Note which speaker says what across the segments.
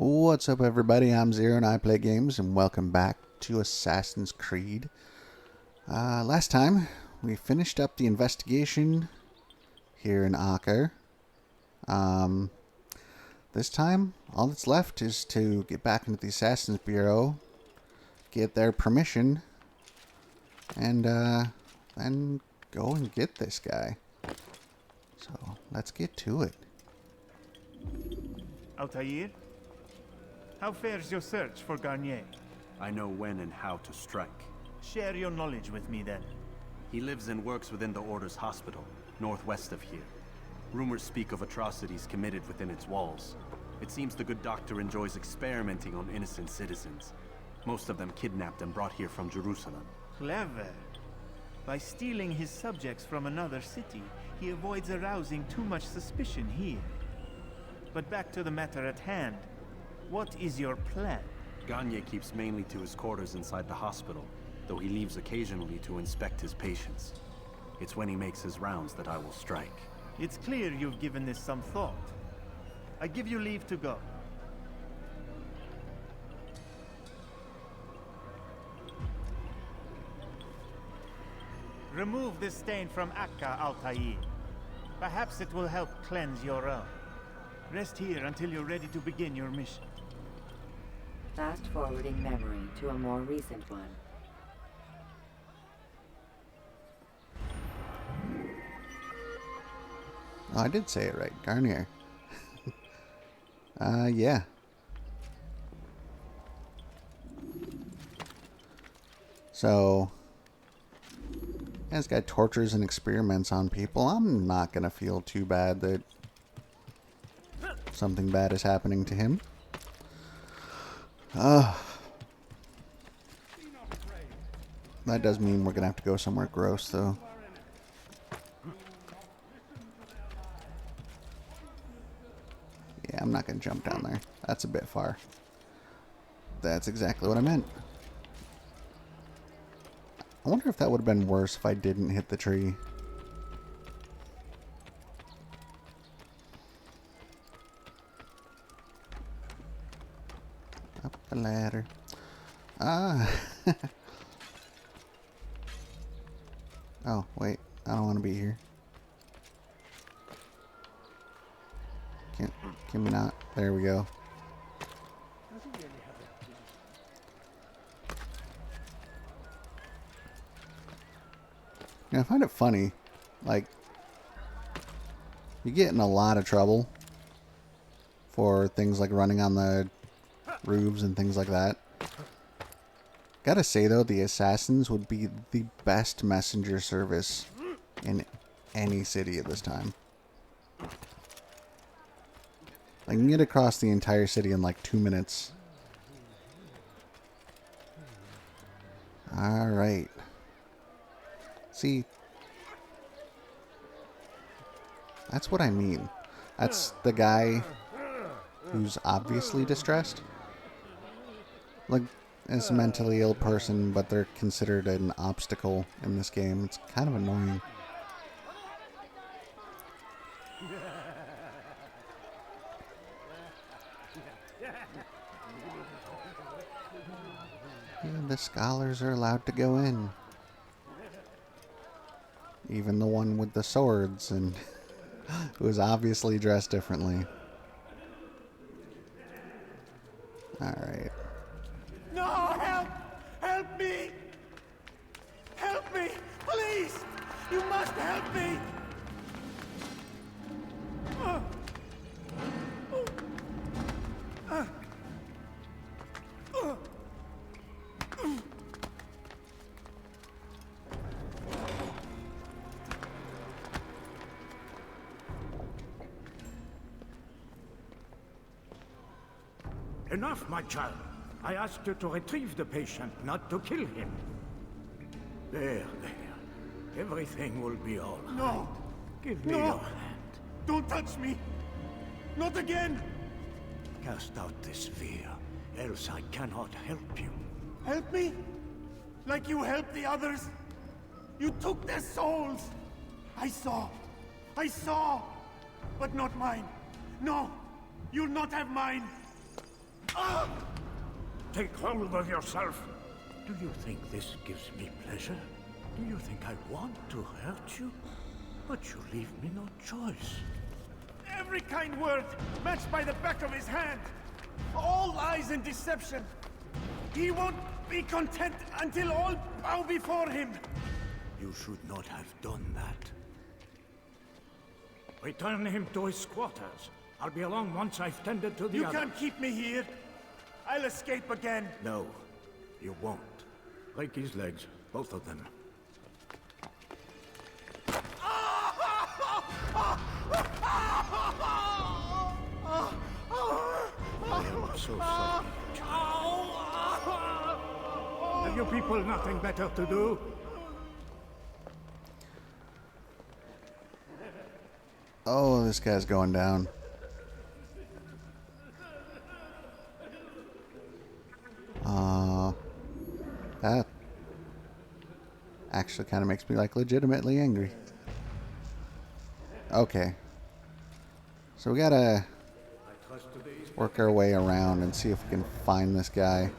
Speaker 1: What's up, everybody? I'm Zero and I play games, and welcome back to Assassin's Creed. Last time, we finished up the investigation here in Acre. This time, all that's left is to get back into the Assassin's Bureau, get their permission, and then go and get this guy. So, let's get to it.
Speaker 2: Altair? How fares your search for Garnier?
Speaker 3: I know when and how to strike.
Speaker 2: Share your knowledge with me then.
Speaker 3: He lives and works within the Order's hospital, northwest of here. Rumors speak of atrocities committed within its walls. It seems the good doctor enjoys experimenting on innocent citizens. Most of them kidnapped and brought here from Jerusalem.
Speaker 2: Clever. By stealing his subjects from another city, he avoids arousing too much suspicion here. But back to the matter at hand. What is your plan?
Speaker 3: Garnier keeps mainly to his quarters inside the hospital, though he leaves occasionally to inspect his patients. It's when he makes his rounds that I will strike.
Speaker 2: It's clear you've given this some thought. I give you leave to go. Remove this stain from Akka, Altair. Perhaps it will help cleanse your own. Rest here until you're ready to begin your mission.
Speaker 4: Fast-forwarding memory to a more recent one.
Speaker 1: Oh, I did say it right. Garnier. Yeah. So, this guy tortures and experiments on people. I'm not gonna feel too bad that something bad is happening to him. That does mean we're gonna have to go somewhere gross, though. Yeah, I'm not gonna jump down there. That's a bit far. That's exactly what I meant. I wonder if that would have been worse if I didn't hit the tree. Up the ladder. Oh, wait. I don't want to be here. Can we not? There we go. Yeah, I find it funny. Like, you get in a lot of trouble for things like running on the roofs and things like that. Gotta say, though, the assassins would be the best messenger service in any city at this time. I can get across the entire city in like 2 minutes. Alright. See, that's what I mean. That's the guy who's obviously distressed. Like, it's a mentally ill person, but they're considered an obstacle in this game. It's kind of annoying. Yeah, the scholars are allowed to go in. Even the one with the swords and who is obviously dressed differently. Alright.
Speaker 2: No, help! Help me! Help me! Please! You must help me!
Speaker 5: Enough, my child. I asked you to retrieve the patient, not to kill him. There. Everything will be all right.
Speaker 2: No!
Speaker 5: Give me
Speaker 2: No!
Speaker 5: your hand.
Speaker 2: Don't touch me! Not again!
Speaker 5: Cast out this fear, else I cannot help you.
Speaker 2: Help me? Like you helped the others? You took their souls! I saw! But not mine! No! You'll not have mine!
Speaker 5: Take hold of yourself. Do you think this gives me pleasure? Do you think I want to hurt you? But you leave me no choice.
Speaker 2: Every kind word matched by the back of his hand. All lies and deception. He won't be content until all bow before him.
Speaker 5: You should not have done that. Return him to his quarters. I'll be along once I've tended to the
Speaker 2: You
Speaker 5: others.
Speaker 2: can't keep me here. I'll escape again.
Speaker 5: No, you won't. Break his legs, both of them. I am so sorry. Have you people nothing better to do?
Speaker 1: Oh, this guy's going down. That actually kind of makes me like legitimately angry. Okay. So we gotta work our way around and see if we can find this guy.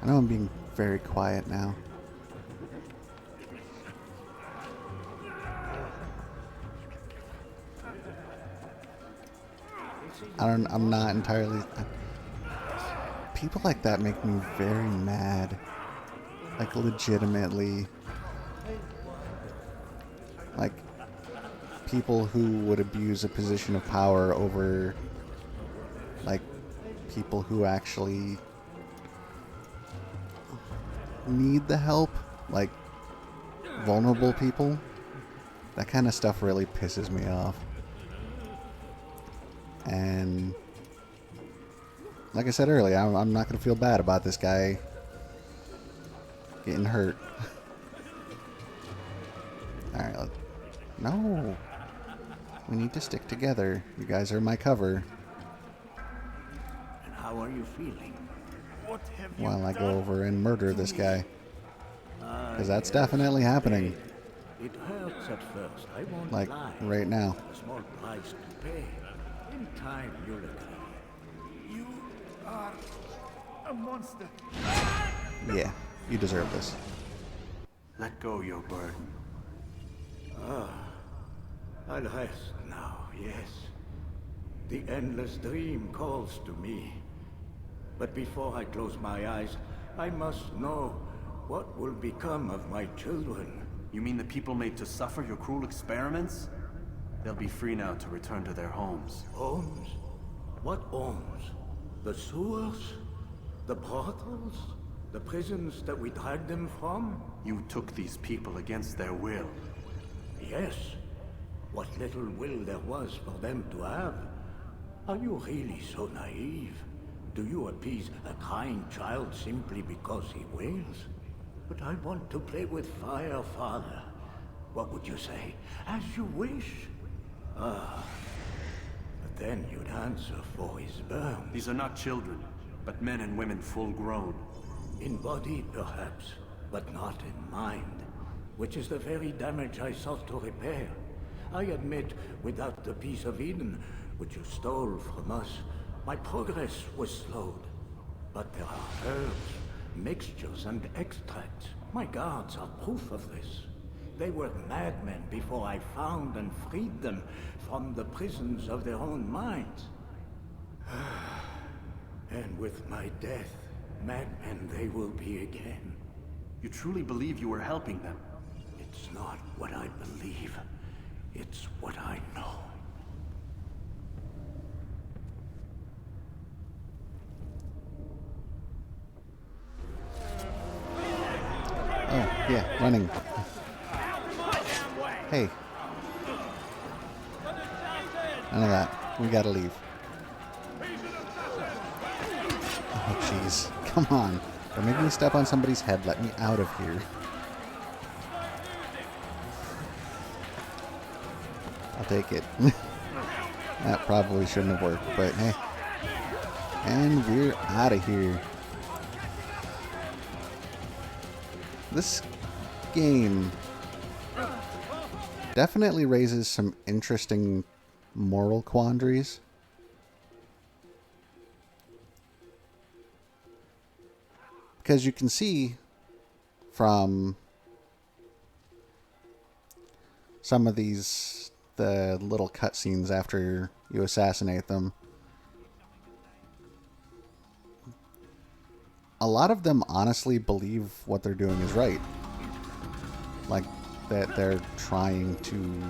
Speaker 1: I know I'm being very quiet now. I'm not entirely... People like that make me very mad. Like, legitimately. Like, people who would abuse a position of power over, like, people who actually need the help. Like, vulnerable people. That kind of stuff really pisses me off. And like I said earlier, I'm not going to feel bad about this guy getting hurt. Alright, no. We need to stick together. You guys are my cover.
Speaker 5: And how are you feeling?
Speaker 2: What have you
Speaker 1: While I go
Speaker 2: done
Speaker 1: over and murder
Speaker 2: to
Speaker 1: this
Speaker 2: me?
Speaker 1: guy. Because that's definitely happening.
Speaker 5: It hurts at first, I won't
Speaker 1: Like,
Speaker 5: lie.
Speaker 1: right now.
Speaker 5: A small price to pay. In time, you'll agree.
Speaker 2: You are a monster.
Speaker 1: Yeah, you deserve this.
Speaker 3: Let go your burden.
Speaker 5: I'll rest now, yes. The endless dream calls to me. But before I close my eyes, I must know what will become of my children.
Speaker 3: You mean the people made to suffer your cruel experiments? They'll be free now to return to their homes.
Speaker 5: Homes? What homes? The sewers? The brothels? The prisons that we dragged them from?
Speaker 3: You took these people against their will.
Speaker 5: Yes. What little will there was for them to have. Are you really so naive? Do you appease a crying child simply because he wails? But I want to play with fire, Father. What would you say? As you wish. But then you'd answer for his burns.
Speaker 3: These are not children, but men and women full grown.
Speaker 5: In body, perhaps, but not in mind. Which is the very damage I sought to repair. I admit, without the piece of Eden, which you stole from us, my progress was slowed. But there are herbs, mixtures, and extracts. My guards are proof of this. They were madmen before I found and freed them from the prisons of their own minds. And with my death, madmen they will be again.
Speaker 3: You truly believe you were helping them?
Speaker 5: It's not what I believe. It's what I know.
Speaker 1: Oh, yeah, running. Hey. None of that. We gotta leave. Oh, jeez. Come on. Don't make me step on somebody's head. Let me out of here. I'll take it. That probably shouldn't have worked, but hey. And we're out of here. This game definitely raises some interesting moral quandaries. Because you can see from some of these, the little cutscenes after you assassinate them, a lot of them honestly believe what they're doing is right. Like, that they're trying to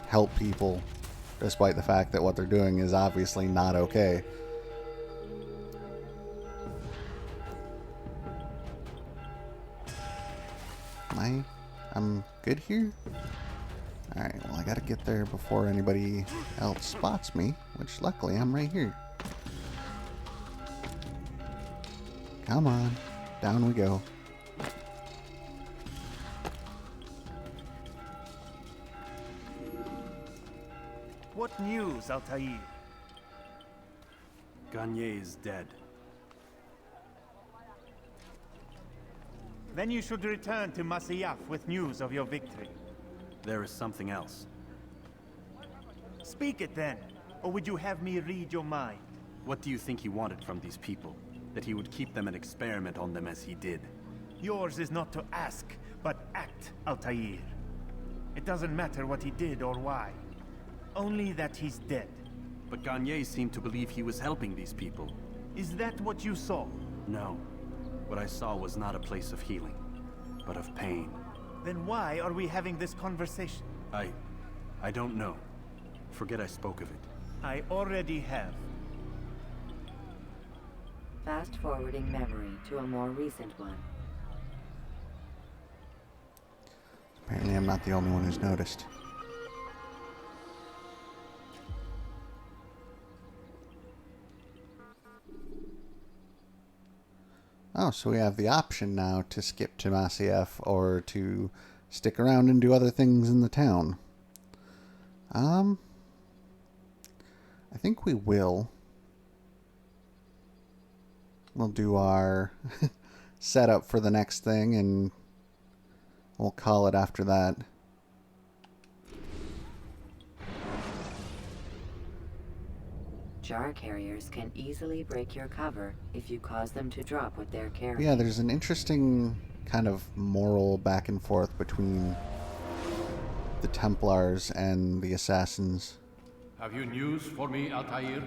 Speaker 1: help people, despite the fact that what they're doing is obviously not okay. I'm good here? Alright, well I gotta get there before anybody else spots me, which luckily I'm right here. Come on, down we go.
Speaker 2: What news, Altair?
Speaker 3: Garnier is dead.
Speaker 2: Then you should return to Masyaf with news of your victory.
Speaker 3: There is something else.
Speaker 2: Speak it then, or would you have me read your mind?
Speaker 3: What do you think he wanted from these people? That he would keep them and experiment on them as he did?
Speaker 2: Yours is not to ask, but act, Altair. It doesn't matter what he did or why. Only that he's dead.
Speaker 3: But Garnier seemed to believe he was helping these people.
Speaker 2: Is that what you saw?
Speaker 3: No. What I saw was not a place of healing, but of pain.
Speaker 2: Then why are we having this conversation?
Speaker 3: I don't know. Forget I spoke of it.
Speaker 2: I already have.
Speaker 4: Fast-forwarding memory to a more recent one.
Speaker 1: Apparently I'm not the only one who's noticed. Oh, so we have the option now to skip to Masyaf or to stick around and do other things in the town. I think we will. We'll do our setup for the next thing and we'll call it after that.
Speaker 4: Jar carriers can easily break your cover if you cause them to drop what they're carrying.
Speaker 1: Yeah, there's an interesting kind of moral back and forth between the Templars and the Assassins.
Speaker 6: Have you news for me, Altair?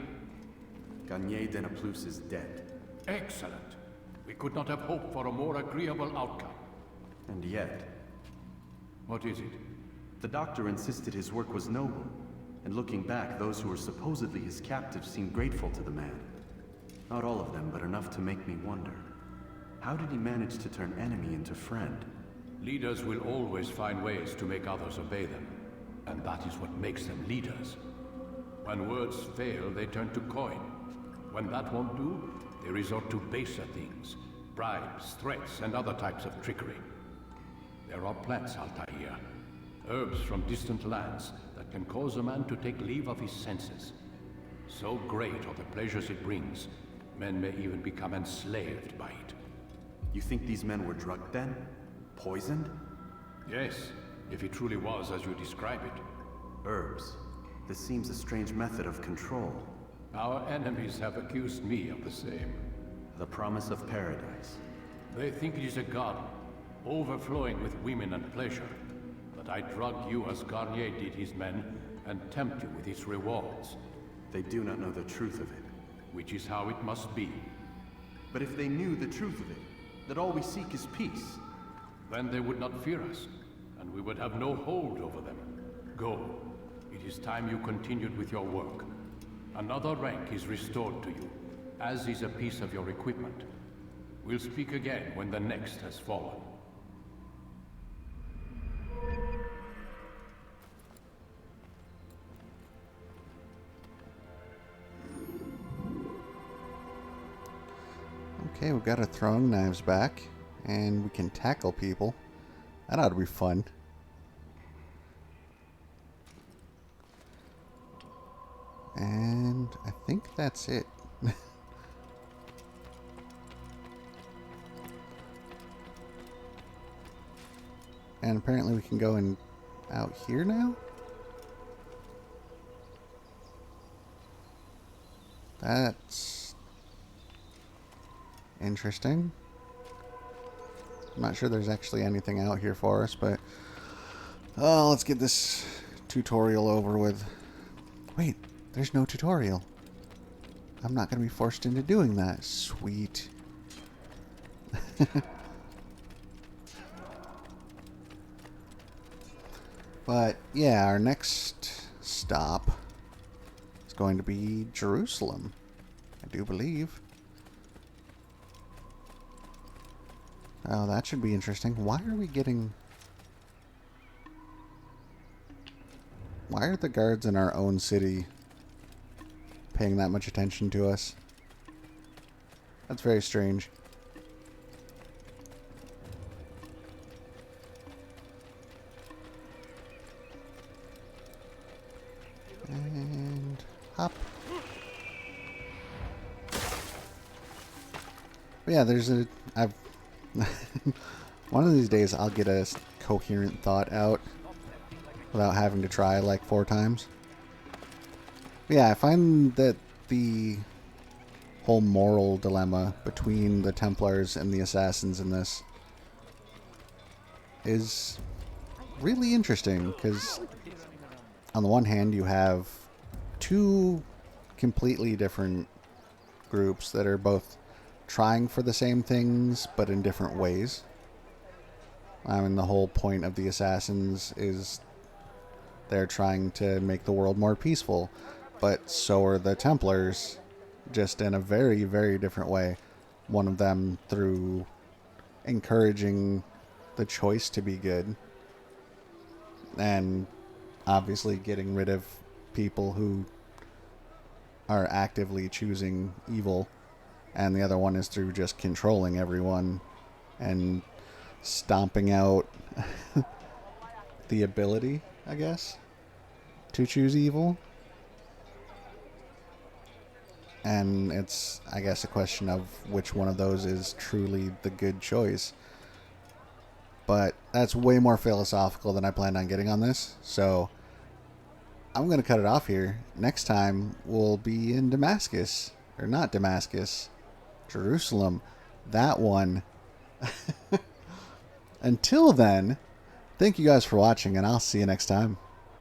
Speaker 3: Garnier de Naplouse is dead.
Speaker 6: Excellent. We could not have hoped for a more agreeable outcome.
Speaker 3: And yet,
Speaker 6: What is it?
Speaker 3: the doctor insisted his work was noble. And looking back, those who were supposedly his captives seemed grateful to the man. Not all of them, but enough to make me wonder. How did he manage to turn enemy into friend?
Speaker 6: Leaders will always find ways to make others obey them. And that is what makes them leaders. When words fail, they turn to coin. When that won't do, they resort to baser things. Bribes, threats, and other types of trickery. There are plants, Altair. Herbs from distant lands that can cause a man to take leave of his senses. So great are the pleasures it brings, men may even become enslaved by it.
Speaker 3: You think these men were drugged then? Poisoned?
Speaker 6: Yes, if it truly was as you describe it.
Speaker 3: Herbs. This seems a strange method of control.
Speaker 6: Our enemies have accused me of the same.
Speaker 3: The promise of paradise.
Speaker 6: They think it is a garden, overflowing with women and pleasure. But I drug you as Garnier did his men, and tempt you with its rewards.
Speaker 3: They do not know the truth of it.
Speaker 6: Which is how it must be.
Speaker 3: But if they knew the truth of it, that all we seek is peace,
Speaker 6: Then they would not fear us, and we would have no hold over them. Go. It is time you continued with your work. Another rank is restored to you, as is a piece of your equipment. We'll speak again when the next has fallen.
Speaker 1: Okay, we've got our throwing knives back, and we can tackle people. That ought to be fun. And I think that's it. And apparently we can go in out here now? That's interesting. I'm not sure there's actually anything out here for us, but let's get this tutorial over with. Wait, there's no tutorial. I'm not going to be forced into doing that. Sweet. But yeah, our next stop is going to be Jerusalem, I do believe. Oh, that should be interesting. Why are we getting... Why are the guards in our own city paying that much attention to us? That's very strange. And hop. But yeah, there's a... I've... One of these days I'll get a coherent thought out without having to try like 4 times. But yeah, I find that the whole moral dilemma between the Templars and the Assassins in this is really interesting, because on the one hand you have 2 completely different groups that are both trying for the same things but in different ways. I mean, the whole point of the Assassins is they're trying to make the world more peaceful, but so are the Templars, just in a very, very different way. One of them through encouraging the choice to be good, and obviously getting rid of people who are actively choosing evil, and the other one is through just controlling everyone and stomping out the ability, I guess, to choose evil. And it's, I guess, a question of which one of those is truly the good choice. But that's way more philosophical than I planned on getting on this, so I'm going to cut it off here. Next time we'll be in Damascus. Or not Damascus. Jerusalem. That one. Until then, thank you guys for watching, and I'll see you next time.